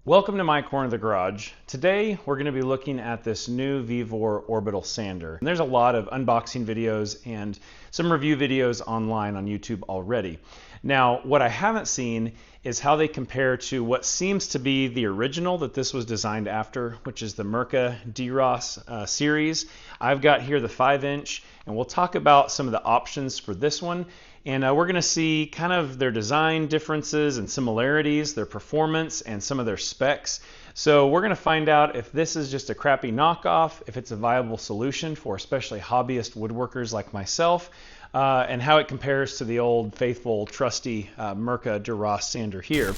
Welcome to my corner of the garage. Today we're going to be looking at this new Vevor Orbital sander. And there's a lot of unboxing videos and some review videos online on YouTube already. Now what I haven't seen is how they compare to what seems to be the original that this was designed after, which is the Mirka DeWalt series. I've got here the 5-inch, and we'll talk about some of the options for this one. And we're going to see kind of their design differences and similarities, their performance, and some of their specs. So we're going to find out if this is just a crappy knockoff, if it's a viable solution for especially hobbyist woodworkers like myself, and how it compares to the old faithful, trusty Mirka DeWalt sander here.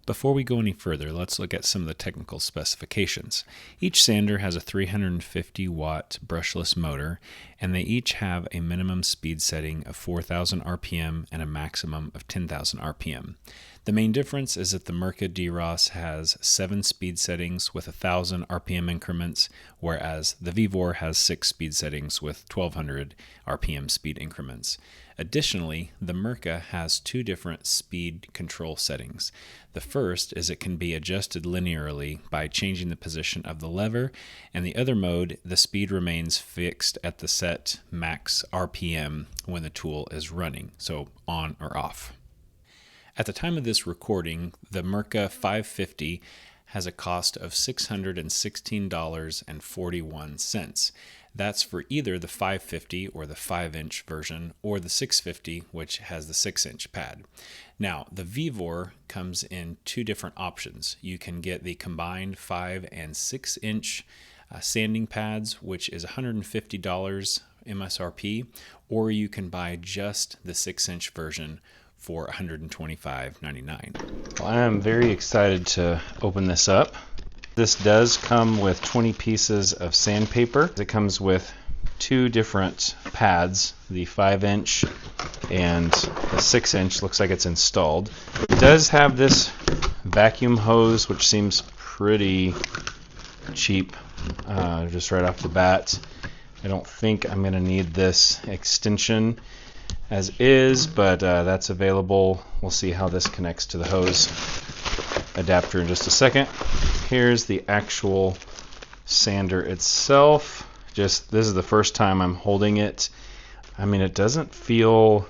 Before we go any further, let's look at some of the technical specifications. Each sander has a 350 watt brushless motor, and they each have a minimum speed setting of 4,000 RPM and a maximum of 10,000 RPM. The main difference is that the Mirka DeWalt has 7 speed settings with 1,000 RPM increments, whereas the Vevor has 6 speed settings with 1,200 RPM speed increments. Additionally, the Mirka has 2 different speed control settings. The first is it can be adjusted linearly by changing the position of the lever, and the other mode, the speed remains fixed at the set max RPM when the tool is running, so on or off. At the time of this recording, the Mirka 550 has a cost of $616.41. That's for either the 550 or the 5-inch version, or the 650, which has the 6-inch pad. Now, the Vevor comes in 2 different options. You can get the combined 5 and 6-inch sanding pads, which is $150 MSRP, or you can buy just the 6-inch version for $125.99. Well, I am very excited to open this up. This does come with 20 pieces of sandpaper. It comes with 2 different pads, the 5-inch and the 6-inch. Looks like it's installed. It does have this vacuum hose, which seems pretty cheap just right off the bat. I don't think I'm going to need this extension as is, but that's available. We'll see how this connects to the hose adapter in just a second. Here's the actual sander itself. This is the first time I'm holding it. I mean, it doesn't feel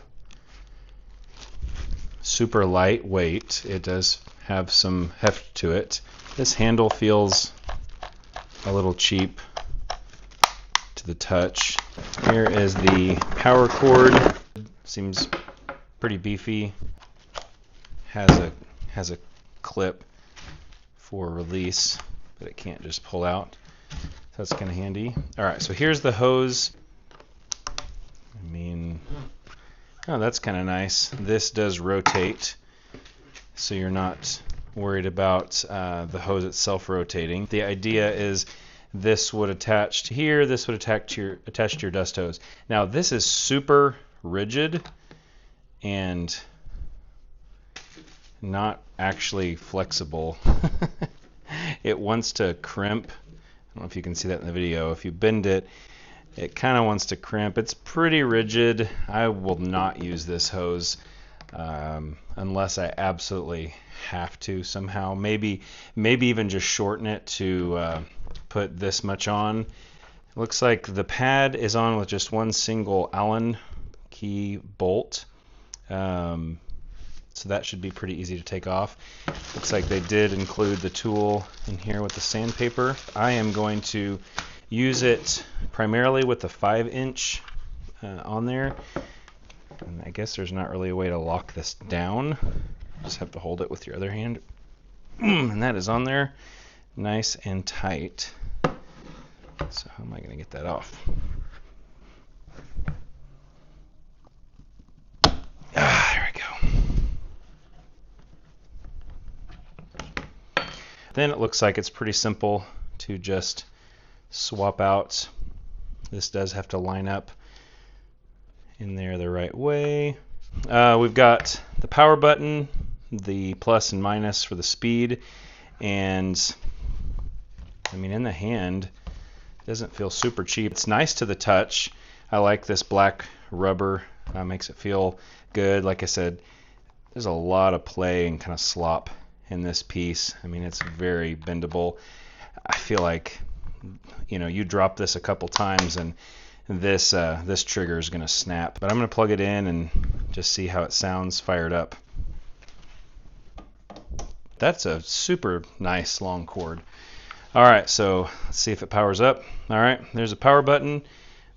super lightweight. It does have some heft to it. This handle feels a little cheap to the touch. Here is the power cord. Seems pretty beefy. Has a clip for release, but it can't just pull out. So that's kind of handy. All right, so here's the hose. I mean, oh, that's kind of nice. This does rotate, so you're not worried about the hose itself rotating. The idea is this would attach to here, this would attach to your dust hose. Now this is super rigid and not actually flexible. It wants to crimp. I don't know if you can see that in the video. If you bend it, it kind of wants to crimp. It's pretty rigid. I will not use this hose unless I absolutely have to somehow. Maybe even just shorten it to put this much on. It looks like the pad is on with just one single Allen key bolt. So that should be pretty easy to take off. Looks like they did include the tool in here with the sandpaper. I am going to use it primarily with the 5-inch on there. And I guess there's not really a way to lock this down. You just have to hold it with your other hand. And that is on there nice and tight. So how am I going to get that off? There we go. Then it looks like it's pretty simple to just swap out. This does have to line up in there the right way. We've got the power button, the plus and minus for the speed, and I mean, in the hand, it doesn't feel super cheap. It's nice to the touch. I like this black rubber. Makes it feel good. Like I said, there's a lot of play and kind of slop in this piece. I mean, it's very bendable. I feel like, you drop this a couple times and this trigger is going to snap. But I'm going to plug it in and just see how it sounds fired up. That's a super nice long cord. All right, so let's see if it powers up. All right, there's a power button.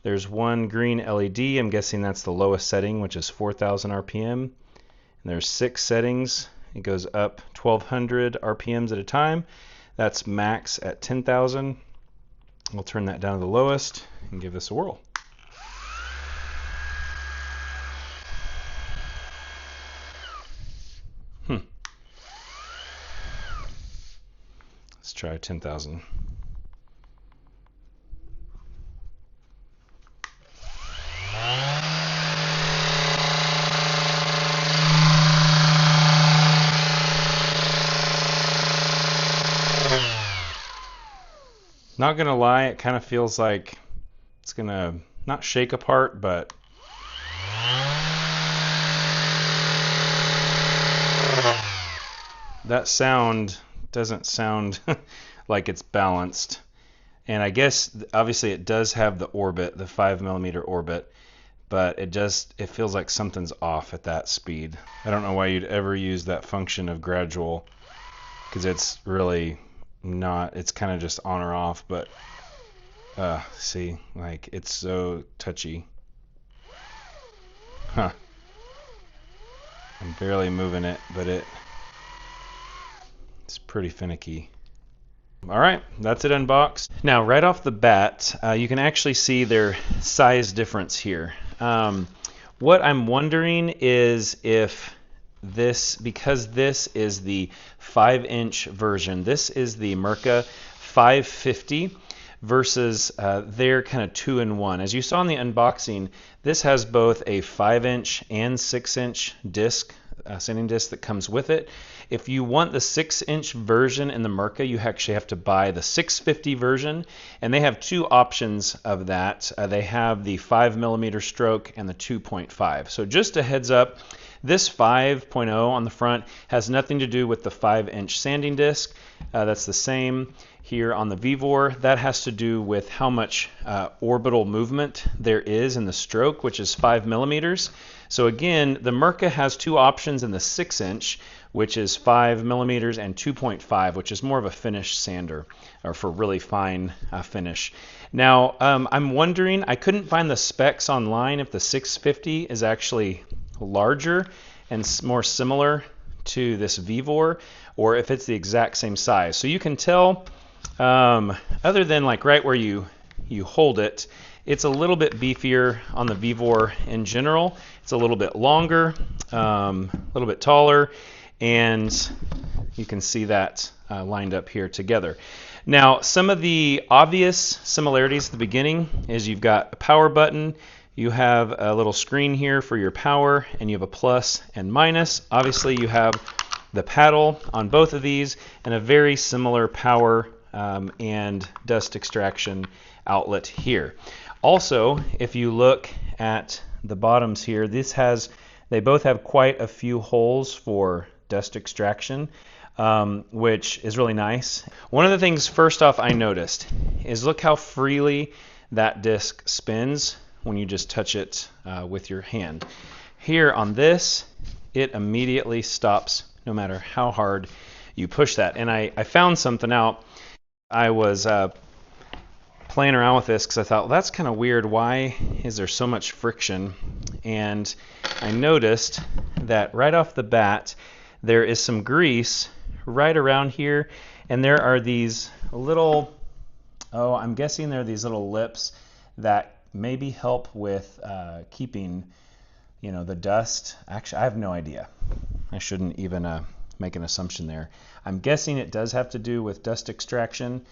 There's one green LED. I'm guessing that's the lowest setting, which is 4,000 RPM. And there's 6 settings. It goes up 1,200 RPMs at a time. That's max at 10,000. We'll turn that down to the lowest and give this a whirl. Let's try 10,000. Not gonna lie, it kind of feels like it's gonna not shake apart, but that sound doesn't sound like it's balanced. And I guess obviously it does have the orbit, the 5mm orbit, but it feels like something's off at that speed. I don't know why you'd ever use that function of gradual, because it's really not, it's kind of just on or off, but see, like it's so touchy. I'm barely moving it, but it's pretty finicky. All right, that's it unboxed. Now, right off the bat, you can actually see their size difference here. What I'm wondering is if because this is the 5-inch version, this is the Mirka 550 versus their kind of 2-in-1. As you saw in the unboxing, this has both a 5-inch and 6-inch disc, sanding disc that comes with it. If you want the 6-inch version in the Mirka, you actually have to buy the 650 version, and they have 2 options of that. They have the 5mm stroke and the 2.5. So just a heads up, this 5.0 on the front has nothing to do with the 5-inch sanding disc. That's the same here on the Vevor. That has to do with how much orbital movement there is in the stroke, which is 5mm. So again, the Mirka has 2 options in the 6-inch, which is 5mm, and 2.5, which is more of a finish sander, or for really fine finish. Now, I'm wondering, I couldn't find the specs online if the 650 is actually larger and more similar to this Vevor, or if it's the exact same size. So you can tell, other than like right where you hold it, it's a little bit beefier on the Vevor in general. It's a little bit longer, a little bit taller, and you can see that lined up here together. Now, some of the obvious similarities at the beginning is you've got a power button, you have a little screen here for your power, and you have a plus and minus. Obviously, you have the paddle on both of these, and a very similar power and dust extraction outlet here. Also, if you look at the bottoms here, they both have quite a few holes for dust extraction, which is really nice. One of the things first off I noticed is look how freely that disc spins when you just touch it with your hand. Here on this, it immediately stops no matter how hard you push that. And I found something out. I was playing around with this because I thought, well, that's kind of weird. Why is there so much friction? And I noticed that right off the bat, there is some grease right around here, and there are these little, I'm guessing they're these little lips that maybe help with keeping, the dust. Actually, I have no idea. I shouldn't even make an assumption there. I'm guessing it does have to do with dust extraction,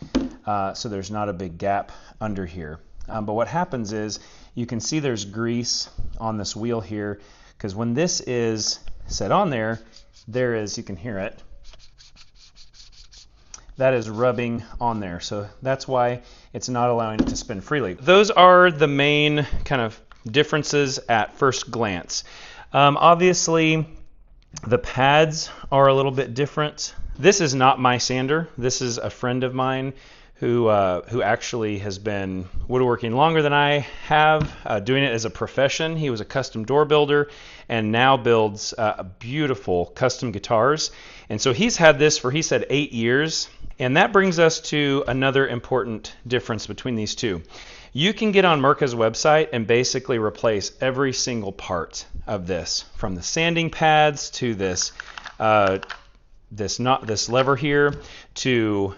so there's not a big gap under here. But what happens is you can see there's grease on this wheel here, because when this is set on there, you can hear it, that is rubbing on there. So that's why it's not allowing it to spin freely. Those are the main kind of differences at first glance. Obviously, The pads are a little bit different. This is not my sander. This is a friend of mine who actually has been woodworking longer than I have, doing it as a profession. He was a custom door builder and now builds beautiful custom guitars. And so he's had this for, he said, 8 years. And that brings us to another important difference between these two. You can get on Mirka's website and basically replace every single part of this, from the sanding pads to this lever here to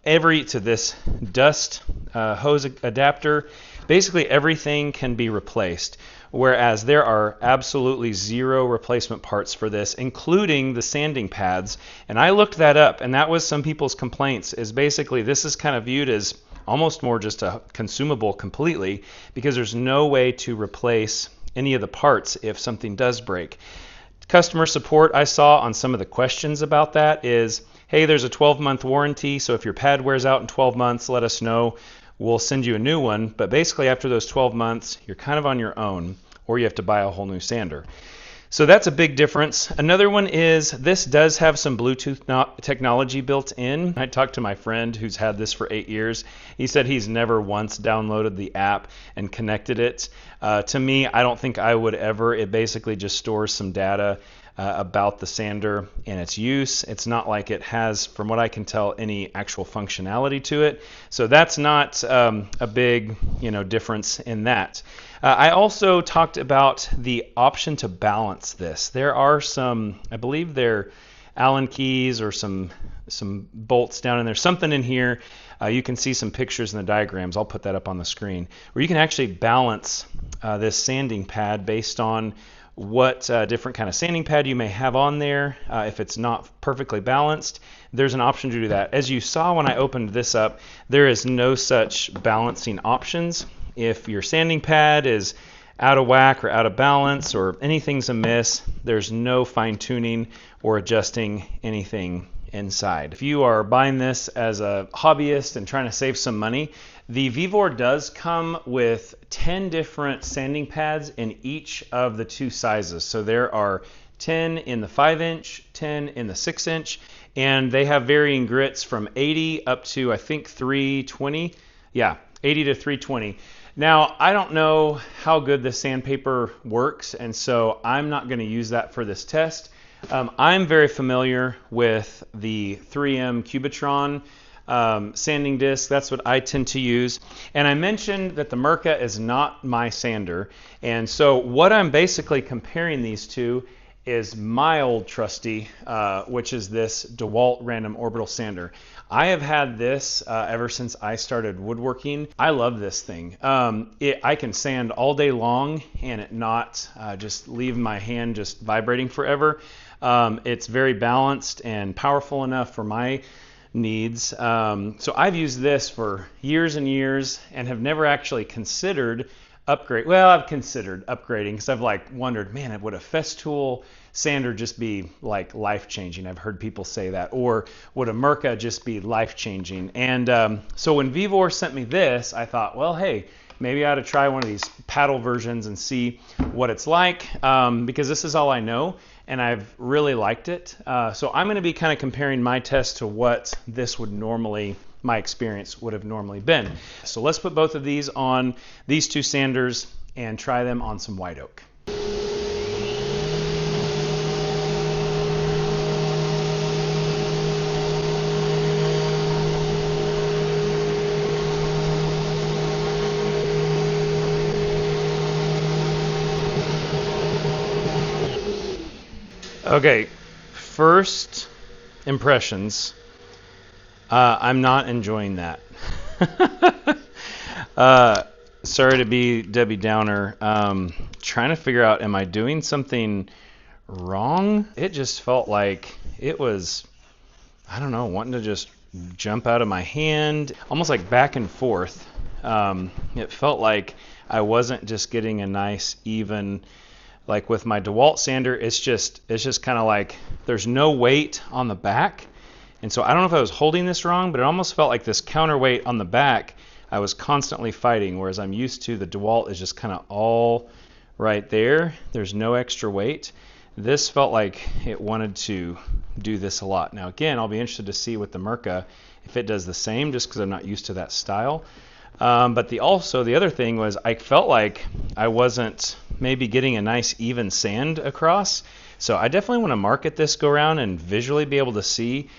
this dust hose adapter. Basically everything can be replaced, whereas there are absolutely zero replacement parts for this, including the sanding pads. And I looked that up, and that was some people's complaints, is basically this is kind of viewed as almost more just a consumable completely, because there's no way to replace any of the parts if something does break. Customer support I saw on some of the questions about that is, hey, there's a 12-month warranty, so if your pad wears out in 12 months, let us know. We'll send you a new one. But basically after those 12 months, you're kind of on your own, or you have to buy a whole new sander. So that's a big difference. Another one is this does have some Bluetooth technology built in. I talked to my friend who's had this for 8 years. He said he's never once downloaded the app and connected it. To me, I don't think I would ever. It basically just stores some data about the sander and its use. It's not like it has, from what I can tell, any actual functionality to it. So that's not a big, difference in that. I also talked about the option to balance this. There are some, I believe they're Allen keys or some bolts down in there, something in here. You can see some pictures in the diagrams. I'll put that up on the screen, where you can actually balance this sanding pad based on what different kind of sanding pad you may have on there. If it's not perfectly balanced, there's an option to do that. As you saw when I opened this up, there is no such balancing options. If your sanding pad is out of whack or out of balance or anything's amiss, there's no fine tuning or adjusting anything inside. If you are buying this as a hobbyist and trying to save some money, the Vevor does come with 10 different sanding pads in each of the two sizes. So there are 10 in the 5-inch, 10 in the 6-inch, and they have varying grits from 80 up to, I think, 320. Yeah, 80 to 320. Now, I don't know how good the sandpaper works, and so I'm not going to use that for this test. I'm very familiar with the 3M Cubitron sanding disc. That's what I tend to use. And I mentioned that the Mirka is not my sander. And so what I'm basically comparing these to is my old trusty, which is this DeWalt random orbital sander. I have had this ever since I started woodworking. I love this thing. I can sand all day long and it not just leave my hand just vibrating forever. It's very balanced and powerful enough for my needs. So I've used this for years and years and have never actually considered upgrade. Well, I've considered upgrading because I've wondered, man, would a Festool sander just be life-changing? I've heard people say that. Or would a Mirka just be life-changing? And so when Vevor sent me this, I thought, well, hey, maybe I ought to try one of these paddle versions and see what it's like, because this is all I know and I've really liked it. So I'm going to be kind of comparing my test to what this would normally, my experience would have normally been. So let's put both of these on these two sanders and try them on some white oak. Okay, first impressions. I'm not enjoying that. Sorry to be Debbie Downer. Trying to figure out, am I doing something wrong? It just felt like it was, I don't know, wanting to just jump out of my hand, almost like back and forth. It felt like I wasn't just getting a nice, even, like with my DeWalt sander, it's just kind of like there's no weight on the back. And so I don't know if I was holding this wrong, but it almost felt like this counterweight on the back I was constantly fighting, whereas I'm used to the DeWalt is just kind of all right there. There's no extra weight. this felt like it wanted to do this a lot. Now again, I'll be interested to see with the Mirka if it does the same, just because I'm not used to that style. But the other thing was I felt like I wasn't maybe getting a nice even sand across. So I definitely want to market this go around and visually be able to see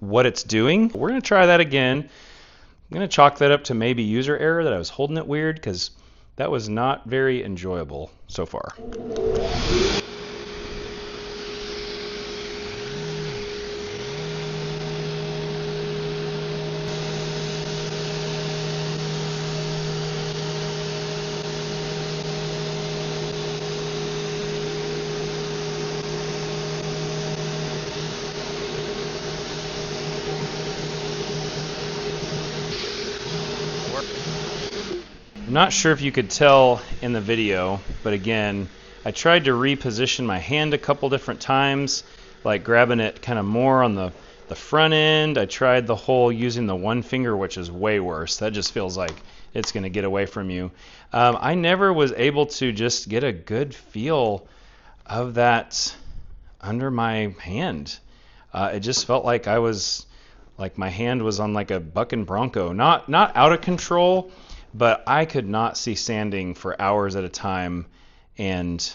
what it's doing. We're going to try that again. I'm going to chalk that up to maybe user error, that I was holding it weird, because that was not very enjoyable so far. I'm not sure if you could tell in the video, but again, I tried to reposition my hand a couple different times, like grabbing it kind of more on the front end. I tried the whole using the one finger, which is way worse. That just feels like it's going to get away from you. I never was able to just get a good feel of that under my hand. It just felt like my hand was on like a bucking bronco, not out of control, but I could not see sanding for hours at a time and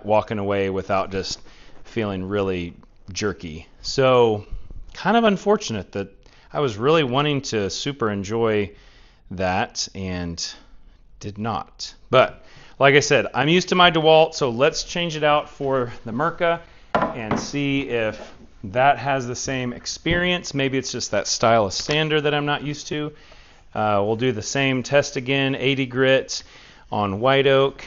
walking away without just feeling really jerky. So kind of unfortunate that I was really wanting to super enjoy that and did not. But like I said, I'm used to my DeWalt, so let's change it out for the Mirka and see if that has the same experience. Maybe it's just that style of sander that I'm not used to. We'll do the same test again, 80 grit on white oak.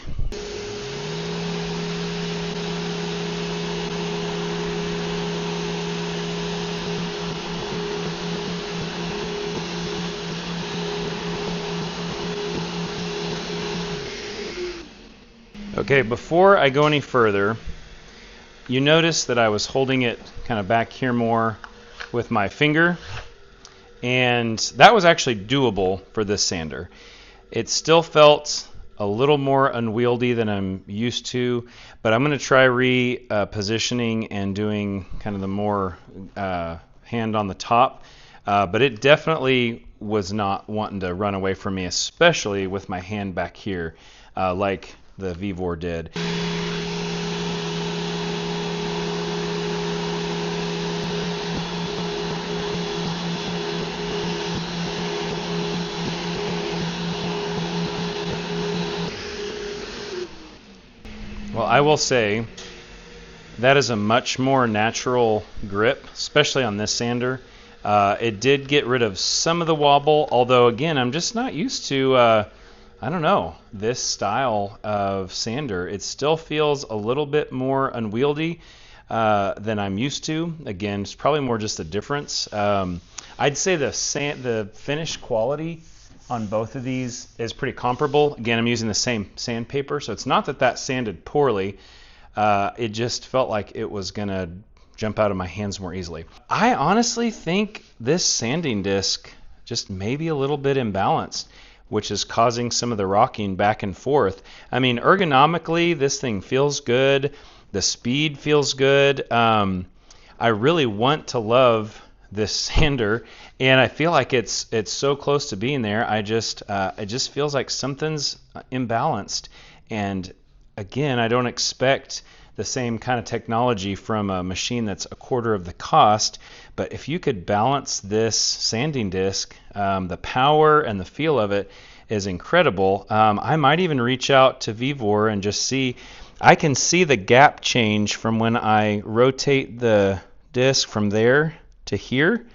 Okay, before I go any further, you notice that I was holding it kind of back here more with my finger. And that was actually doable for this sander. It still felt a little more unwieldy than I'm used to, but I'm going to try repositioning and doing kind of the more hand on the top. But it definitely was not wanting to run away from me, especially with my hand back here, like the Vevor did. Well, I will say that is a much more natural grip, especially on this sander. It did get rid of some of the wobble, although again, I'm just not used to, I don't know, this style of sander. It still feels a little bit more unwieldy than I'm used to. Again, it's probably more just a difference. I'd say the finish quality on both of these is pretty comparable. Again, I'm using the same sandpaper, so it's not that sanded poorly. It just felt like it was going to jump out of my hands more easily. I honestly think this sanding disc just maybe a little bit imbalanced, which is causing some of the rocking back and forth. I mean, ergonomically, this thing feels good. The speed feels good. I really want to love this sander, and I feel like it's so close to being there. It just feels like something's imbalanced. And again, I don't expect the same kind of technology from a machine that's a quarter of the cost, but if you could balance this sanding disc, the power and the feel of it is incredible. I might even reach out to Vevor and just see. I can see the gap change from when I rotate the disc from there to here.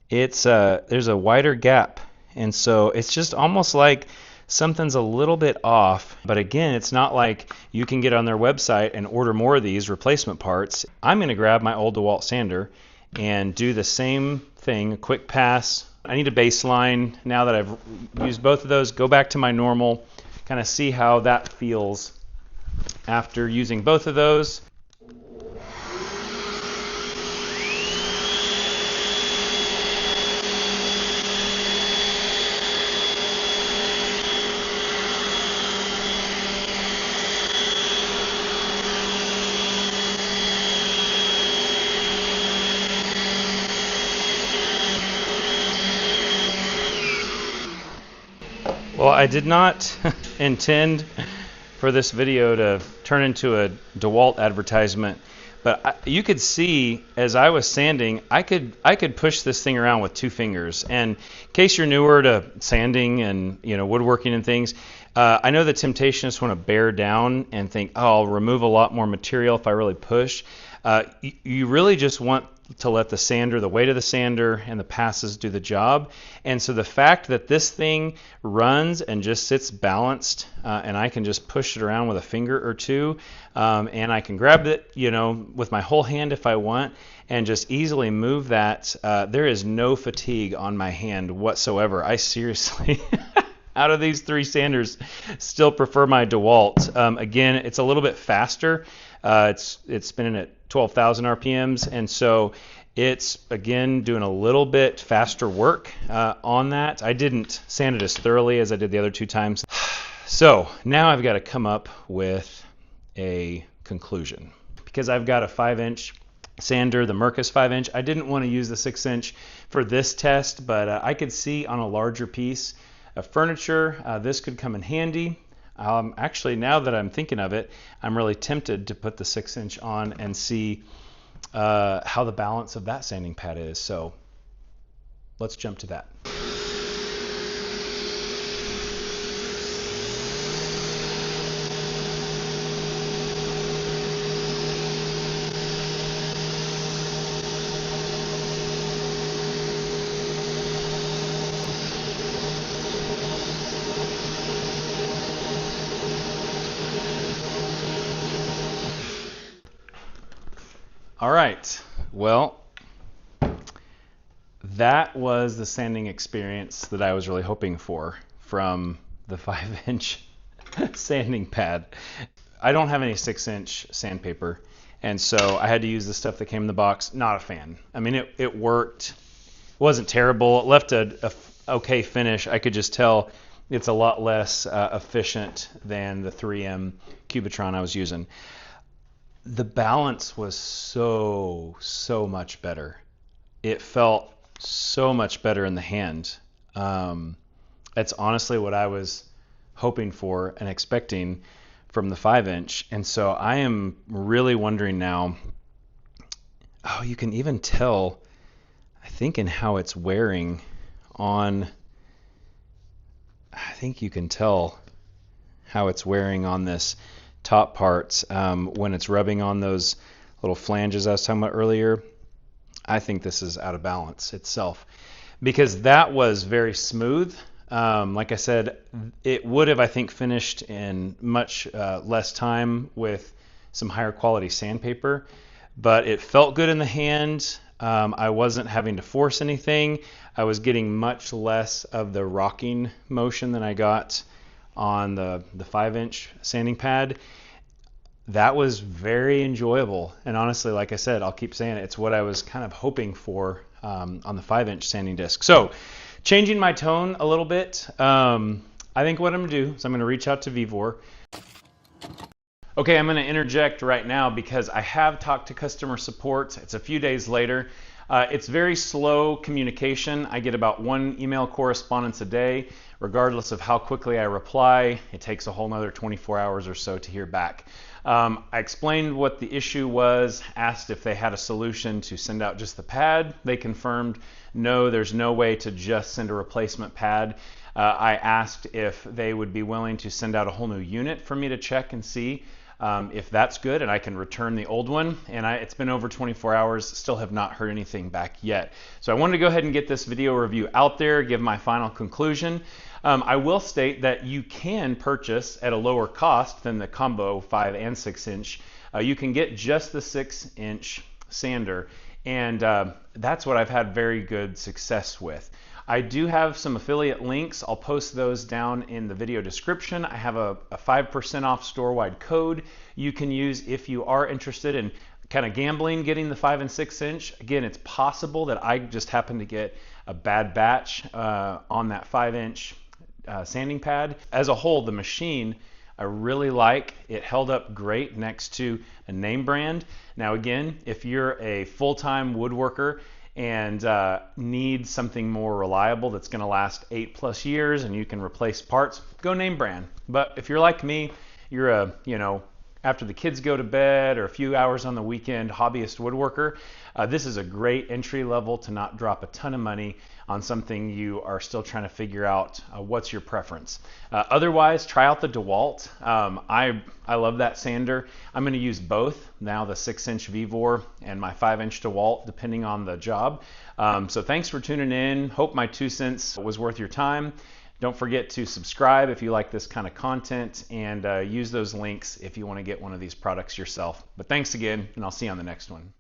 It's there's a wider gap, and so it's just almost like something's a little bit off. But again, it's not like you can get on their website and order more of these replacement parts. I'm going to grab my old DeWalt sander and do the same thing, a quick pass. I need a baseline now that I've used both of those. Go back to my normal, kind of see how that feels after using both of those. Well, I did not intend for this video to turn into a DeWalt advertisement, but you could see as I was sanding, I could push this thing around with 2 fingers. And in case you're newer to sanding and woodworking and things, I know the temptation is want to bear down and think, oh, I'll remove a lot more material if I really push. You really just want to let the weight of the sander and the passes do the job. And so the fact that this thing runs and just sits balanced, and I can just push it around with a finger or two, and I can grab it, with my whole hand if I want, and just easily move that. There is no fatigue on my hand whatsoever. I seriously, out of these 3 sanders, still prefer my DeWalt. Again, it's a little bit faster. It's spinning at 12,000 RPMs, and so it's again doing a little bit faster work on that. I didn't sand it as thoroughly as I did the other 2 times. So now I've got to come up with a conclusion, because I've got a 5-inch sander, the Mirka's 5-inch. I didn't want to use the 6-inch for this test, but I could see on a larger piece of furniture this could come in handy. Actually, now that I'm thinking of it, I'm really tempted to put the 6-inch on and see how the balance of that sanding pad is. So let's jump to that. All right, well, that was the sanding experience that I was really hoping for from the 5-inch sanding pad. I don't have any 6-inch sandpaper, and so I had to use the stuff that came in the box. Not a fan. I mean, it worked. It wasn't terrible. It left a okay finish. I could just tell it's a lot less efficient than the 3M Cubitron I was using. The balance was so much better. It felt so much better in the hand. That's honestly what I was hoping for and expecting from the 5-inch. And so I am really wondering now, you can even tell, I think, in how it's wearing on, I think you can tell how it's wearing on this top parts when it's rubbing on those little flanges I was talking about earlier. I think this is out of balance itself, because that was very smooth. Like I said, it would have, I think, finished in much less time with some higher quality sandpaper, but it felt good in the hand. I wasn't having to force anything. I was getting much less of the rocking motion than I got on the 5-inch sanding pad. That was very enjoyable, and honestly, like I said, I'll keep saying it, it's what I was kind of hoping for on the 5-inch sanding disc. So changing my tone a little bit, I think what I'm gonna do is I'm gonna reach out to Vevor. Okay, I'm gonna interject right now because I have talked to customer support. It's a few days later. It's very slow communication. I get about 1 email correspondence a day. Regardless of how quickly I reply, it takes a whole nother 24 hours or so to hear back. I explained what the issue was, asked if they had a solution to send out just the pad. They confirmed, no, there's no way to just send a replacement pad. I asked if they would be willing to send out a whole new unit for me to check and see if that's good, and I can return the old one. And it's been over 24 hours, still have not heard anything back yet. So I wanted to go ahead and get this video review out there, give my final conclusion. I will state that you can purchase at a lower cost than the combo 5 and 6-inch. You can get just the 6-inch sander, and that's what I've had very good success with. I do have some affiliate links. I'll post those down in the video description. I have a 5% off store-wide code you can use if you are interested in kind of gambling getting the 5 and 6-inch. Again, it's possible that I just happened to get a bad batch on that 5-inch sanding pad. As a whole, the machine I really like. It held up great next to a name brand. Now again, if you're a full-time woodworker and need something more reliable that's going to last 8+ years and you can replace parts, go name brand. But if you're like me, you're a, after the kids go to bed or a few hours on the weekend hobbyist woodworker, this is a great entry level to not drop a ton of money on something you are still trying to figure out what's your preference. Otherwise, try out the DeWalt. I love that sander. I'm going to use both, now the 6-inch Vevor and my 5-inch DeWalt, depending on the job. So thanks for tuning in. Hope my 2 cents was worth your time. Don't forget to subscribe if you like this kind of content, and use those links if you want to get one of these products yourself. But thanks again, and I'll see you on the next one.